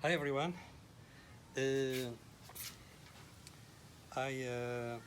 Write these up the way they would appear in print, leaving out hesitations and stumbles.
Hi everyone. Uh, I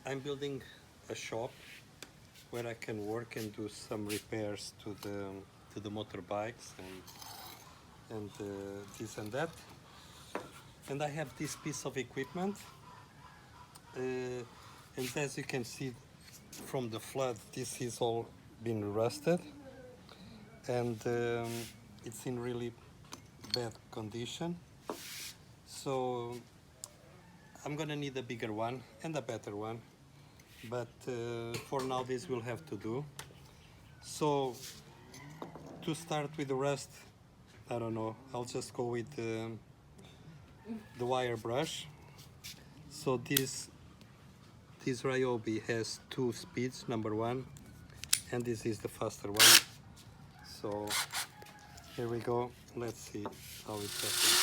I'm building a shop where I can work and do some repairs to the motorbikes and this and that. And I have this piece of equipment, and as you can see from the flood, this is all been rusted, and it's in really bad condition. So I'm gonna need a bigger one and a better one, but for now this will have to do. So to start with the rest, I don't know, I'll just go with the wire brush. So this Ryobi has 2 speeds, number 1, and this is the faster one. So here we go, let's see how it's happening.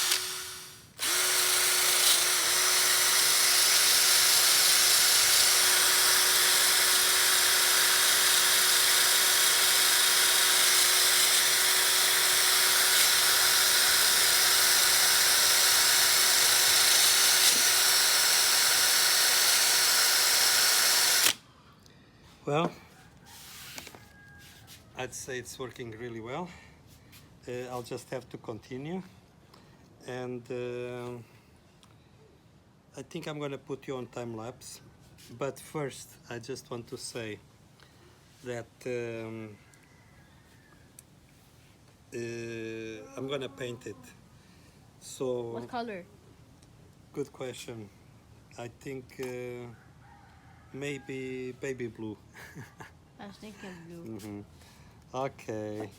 Well, I'd say it's working really well. I'll just have to continue, and I think I'm gonna put you on time lapse. But first, I just want to say that I'm gonna paint it. So What color? good question. I think maybe baby blue. I was thinking blue. Okay.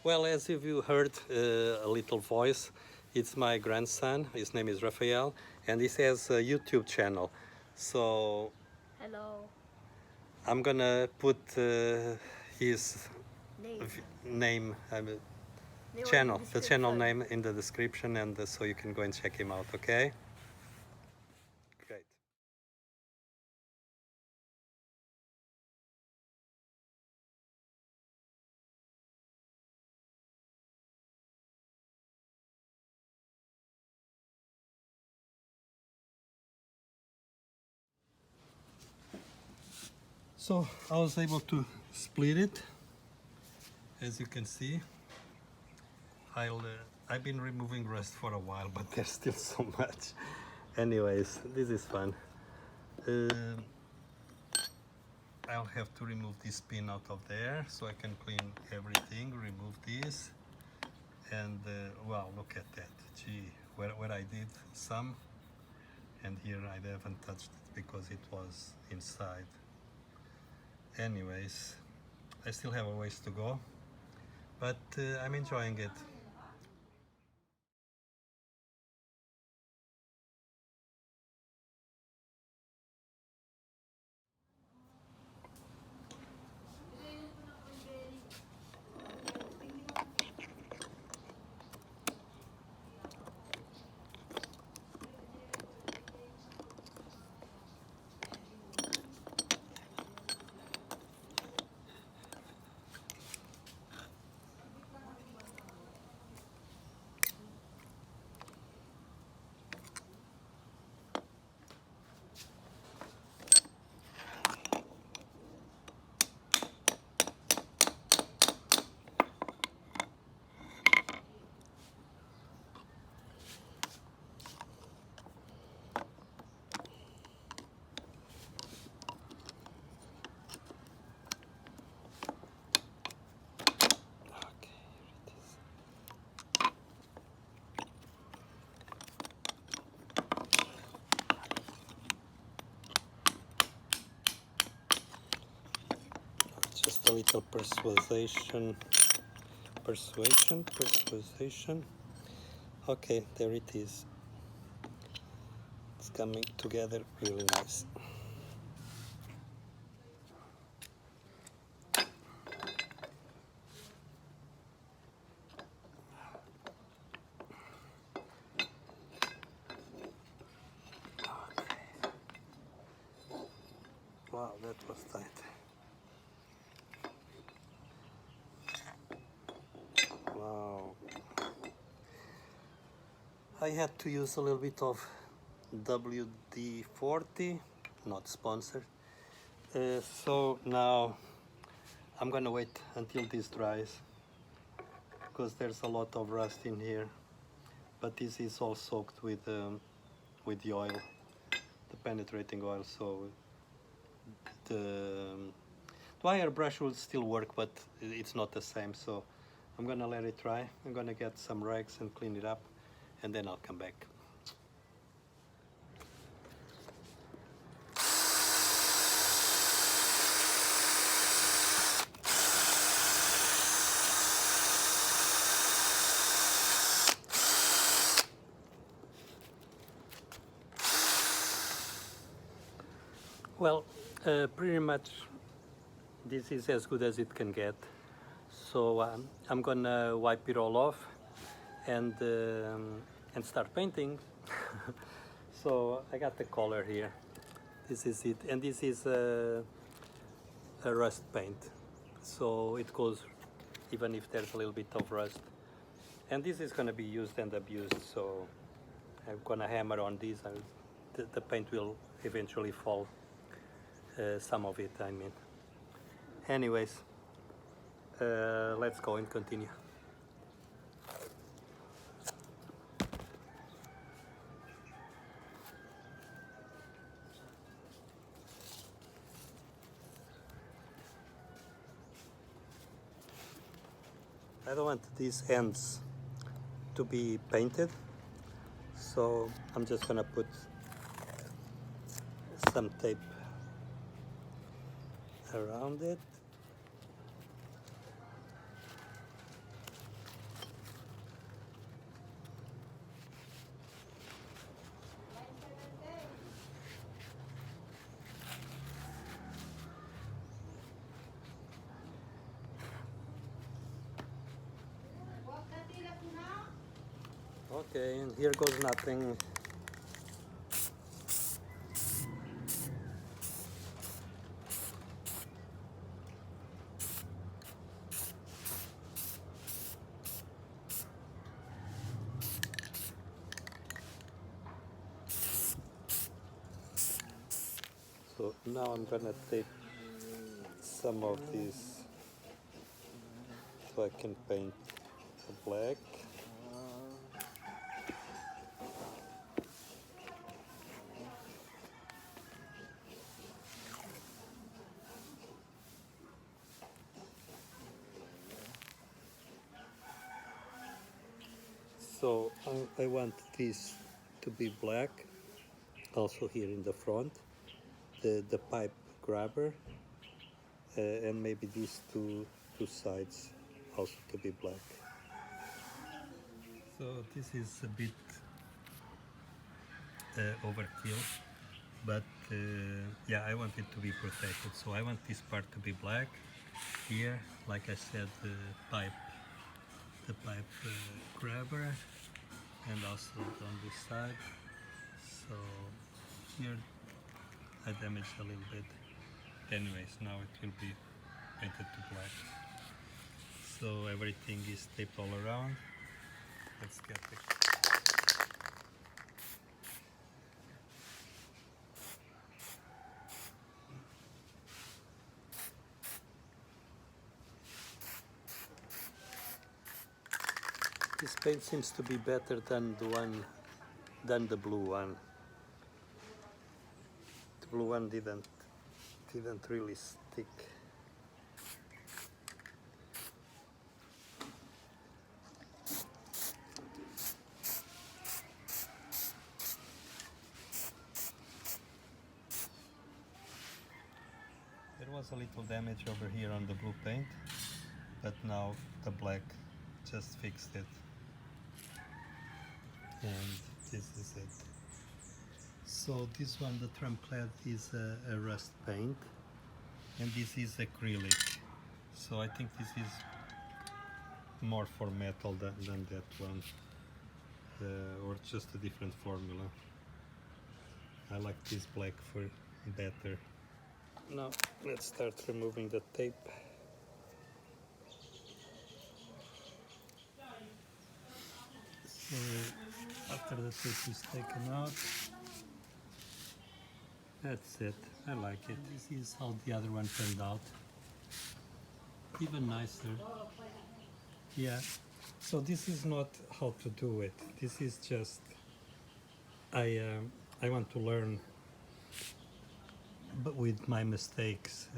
Well, as you heard a little voice, it's my grandson. His name is Raphael, and he has a YouTube channel. So Hello. I'm gonna put his Name. name, Name channel, on the channel description. name in the description, and so you can go and check him out. Okay? Great. So I was able to split it, as you can see. I've been removing rust for a while, but there's still so much. Anyways, this is fun. Uh, I'll have to remove this pin out of there so I can clean everything, remove this, and wow, look at that. Gee, where I did some, and here I haven't touched it because it was inside. Anyways, I still have a ways to go, but I'm enjoying it. Okay, here it is. Just a little persuasion. Okay, there it is. It's coming together really nice. Wow, that was tight. Wow. I had to use a little bit of WD-40, not sponsored. So now I'm gonna wait until this dries because there's a lot of rust in here. But this is all soaked with the oil, the penetrating oil. So the wire brush will still work, but it's not the same. So I'm gonna let it dry. I'm gonna get some rags and clean it up, and then I'll come back. Well, pretty much this is as good as it can get. So I'm gonna wipe it all off and start painting. So I got the color here. This is it, and this is a rust paint. So it goes even if there's a little bit of rust. And this is gonna be used and abused. So I'm gonna hammer on this. The paint will eventually fall. Some of it, I mean. Anyways, let's go and continue. I don't want these ends to be painted, so I'm just gonna put some tape around it. Okay, and here goes nothing. So now I'm gonna tape some of these so I can paint black. So I want this to be black, also here in the front, the pipe grabber, and maybe these two sides also to be black. So this is a bit overkill, but yeah, I want it to be protected. So I want this part to be black here, like I said, the pipe grabber, and also on this side. So here I damaged a little bit. Anyways, now it will be painted to black. So everything is taped all around. Let's get it. This paint seems to be better than the blue one. The blue one didn't really stick. There was a little damage over here on the blue paint, but now the black just fixed it. And this is it. So this one, the trump clad, is a rust paint, and this is acrylic. So I think this is more for metal than that one, or just a different formula. I like this black for better. Now let's start removing the tape. So after the tooth is taken out. That's it. I like it. This is how the other one turned out. Even nicer. Yeah. So this is not how to do it. This is just I want to learn, but with my mistakes,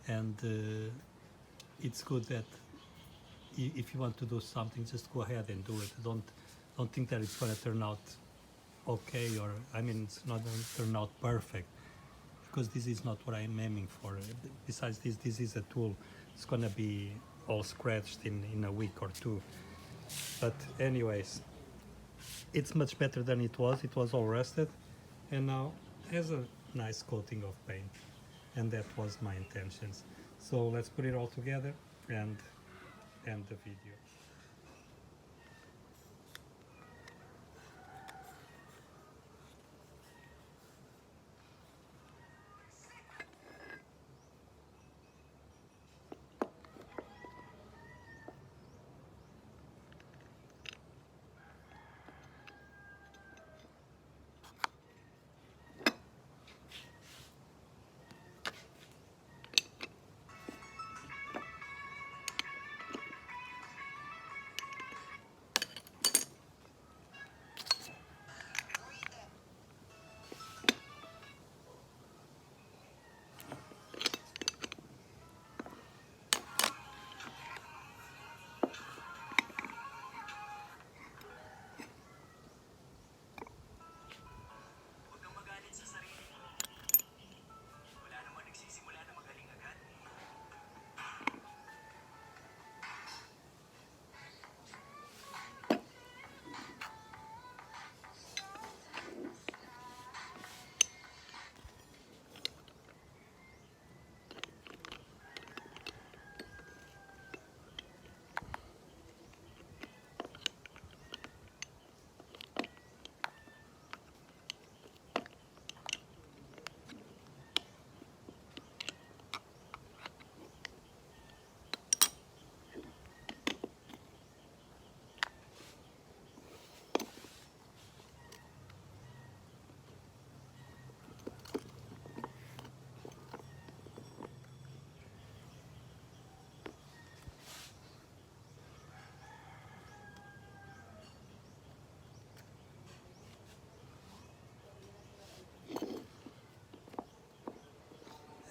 and it's good that if you want to do something, just go ahead and do it. Don't think that it's going to turn out okay, or I mean, it's not going to turn out perfect, because this is not what I'm aiming for. Besides this is a tool. It's going to be all scratched in a week or two. But anyways, it's much better than it was. It was all rusted, and now has a nice coating of paint, and that was my intentions. So let's put it all together and end the video.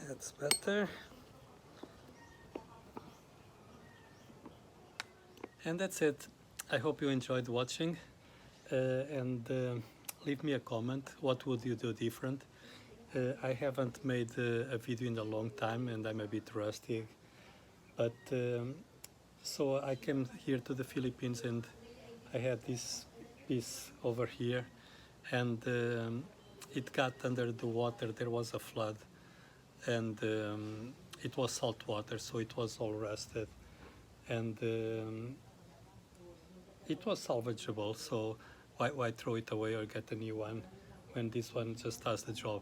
That's better. And that's it. I hope you enjoyed watching, and leave me a comment. What would you do different? I haven't made a video in a long time, and I'm a bit rusty, but so I came here to the Philippines, and I had this piece over here, and it got under the water. There was a flood, and it was salt water, so it was all rusted, and it was salvageable, so why throw it away or get a new one when this one just does the job?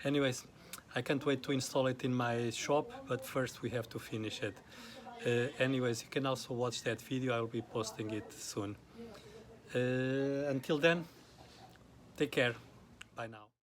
Anyways, I can't wait to install it in my shop, but first we have to finish it. Anyways, you can also watch that video. I will be posting it soon. Until then, take care. Bye now.